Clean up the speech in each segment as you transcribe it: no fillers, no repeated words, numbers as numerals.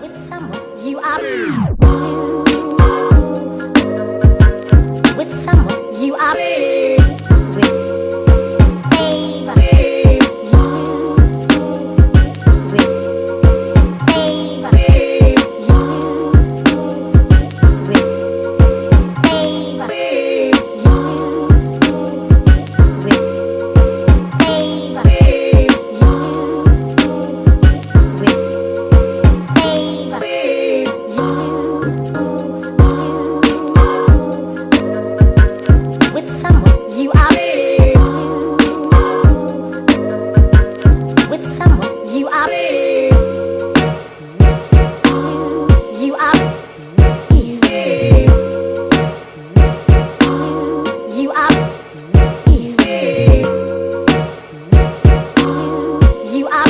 with someone you are with someone you are with Ava with Ava with Ava with someone you are with someone you are you are you are you are you are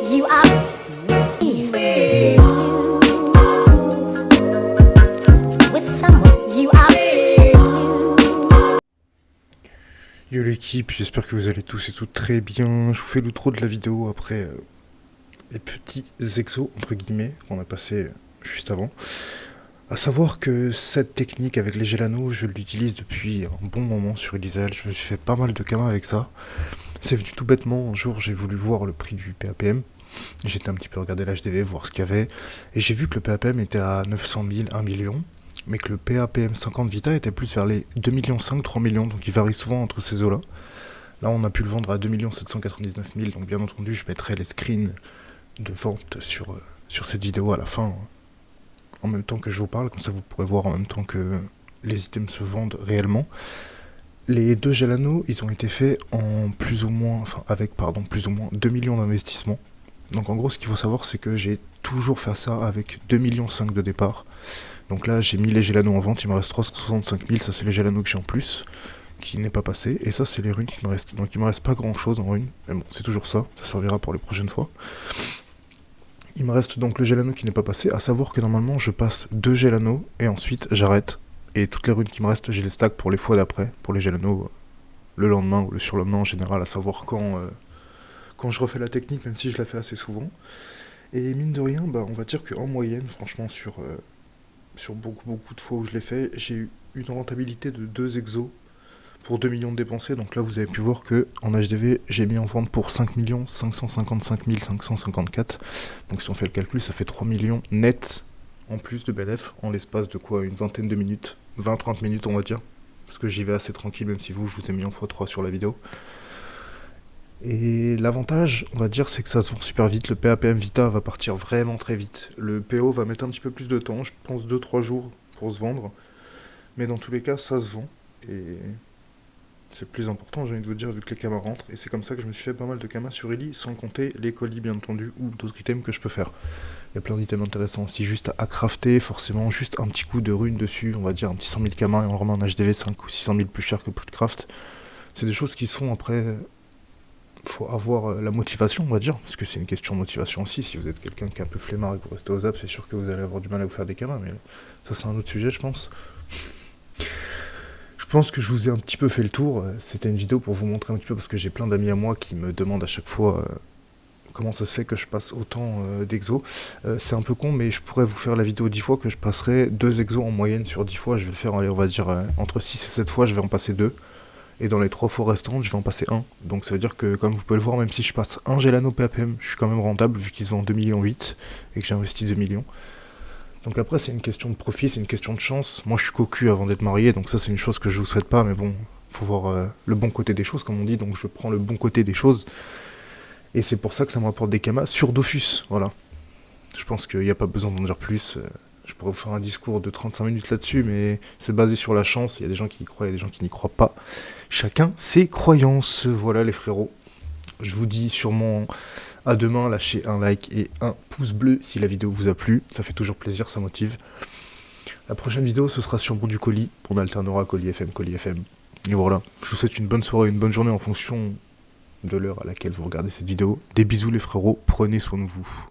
you are with someone you are. Yo l'équipe, j'espère que vous allez tous et toutes très bien. Je vous fais l'outro de la vidéo après les petits exos entre guillemets qu'on a passé juste avant. A savoir que cette technique avec les Gelano, je l'utilise depuis un bon moment sur Elizal. Je me suis fait pas mal de kamas avec ça. C'est venu tout bêtement, un jour j'ai voulu voir le prix du PAPM. J'étais un petit peu regardé l'HDV, voir ce qu'il y avait. Et j'ai vu que le PAPM était à 900 000, 1 million. Mais que le PAPM 50 Vita était plus vers les 2 millions 5, 3 millions. Donc il varie souvent entre ces eaux-là. Là on a pu le vendre à 2 799 000. Donc bien entendu je mettrai les screens de vente sur cette vidéo à la fin. En même temps que je vous parle, comme ça vous pourrez voir en même temps que les items se vendent réellement. Les deux Gelano, ils ont été faits en plus ou moins 2 millions d'investissements. Donc en gros ce qu'il faut savoir c'est que j'ai toujours fait ça avec 2,5 millions de départ. Donc là j'ai mis les Gelano en vente, il me reste 365 000, ça c'est les Gelano que j'ai en plus, qui n'est pas passé. Et ça c'est les runes qui me restent, donc il me reste pas grand chose en runes, mais bon c'est toujours ça, ça servira pour les prochaines fois. Il me reste donc le Gelano qui n'est pas passé, à savoir que normalement je passe 2 Gelano et ensuite j'arrête. Et toutes les runes qui me restent, j'ai les stacks pour les fois d'après, pour les Gelano le lendemain ou le surlendemain en général, à savoir quand je refais la technique, même si je la fais assez souvent. Et mine de rien, bah, on va dire qu'en moyenne, franchement sur beaucoup de fois où je l'ai fait, j'ai eu une rentabilité de 2 exos pour 2 millions de dépensés. Donc là vous avez pu voir que en HDV j'ai mis en vente pour 5 555 554. Donc si on fait le calcul ça fait 3 millions net en plus de BLF en l'espace de quoi, une vingtaine de minutes, 20-30 minutes on va dire. Parce que j'y vais assez tranquille même si je vous ai mis en x3 sur la vidéo. Et l'avantage, on va dire, c'est que ça se vend super vite. Le PAPM Vita va partir vraiment très vite. Le PO va mettre un petit peu plus de temps, je pense 2-3 jours pour se vendre. Mais dans tous les cas, ça se vend. Et c'est le plus important, j'ai envie de vous dire, vu que les kamas rentrent. Et c'est comme ça que je me suis fait pas mal de kamas sur Eli, sans compter les colis, bien entendu, ou d'autres items que je peux faire. Il y a plein d'items intéressants aussi, juste à crafter, forcément, juste un petit coup de rune dessus, on va dire un petit 100 000 kamas, et on remet un HDV 5 ou 600 000 plus cher que le prix de craft. C'est des choses qui se font après. Faut avoir la motivation, on va dire, parce que c'est une question de motivation aussi. Si vous êtes quelqu'un qui est un peu flemmard et que vous restez aux apps, c'est sûr que vous allez avoir du mal à vous faire des kamas, mais ça c'est un autre sujet, je pense. Je pense que je vous ai un petit peu fait le tour. C'était une vidéo pour vous montrer un petit peu, parce que j'ai plein d'amis à moi qui me demandent à chaque fois comment ça se fait que je passe autant d'exos. C'est un peu con, mais je pourrais vous faire la vidéo 10 fois que je passerai 2 exos en moyenne sur 10 fois. Je vais le faire, allez, on va dire, entre 6 et 7 fois, je vais en passer 2. Et dans les 3 fois restantes, je vais en passer 1. Donc ça veut dire que, comme vous pouvez le voir, même si je passe un Gelano PAPM, je suis quand même rentable, vu qu'ils se vendent 2,8 millions et que j'ai investi 2 millions. Donc après, c'est une question de profit, c'est une question de chance. Moi, je suis cocu avant d'être marié, donc ça, c'est une chose que je vous souhaite pas, mais bon, faut voir le bon côté des choses, comme on dit, donc je prends le bon côté des choses. Et c'est pour ça que ça me rapporte des kamas sur Dofus, voilà. Je pense qu'il n'y a pas besoin d'en dire plus. Je pourrais vous faire un discours de 35 minutes là-dessus, mais c'est basé sur la chance. Il y a des gens qui y croient, il y a des gens qui n'y croient pas. Chacun ses croyances. Voilà les frérots. Je vous dis sûrement à demain. Lâchez un like et un pouce bleu si la vidéo vous a plu. Ça fait toujours plaisir, ça motive. La prochaine vidéo, ce sera sur Bout du Colis. On alternera Colis FM, Colis FM. Et voilà. Je vous souhaite une bonne soirée, une bonne journée en fonction de l'heure à laquelle vous regardez cette vidéo. Des bisous les frérots. Prenez soin de vous.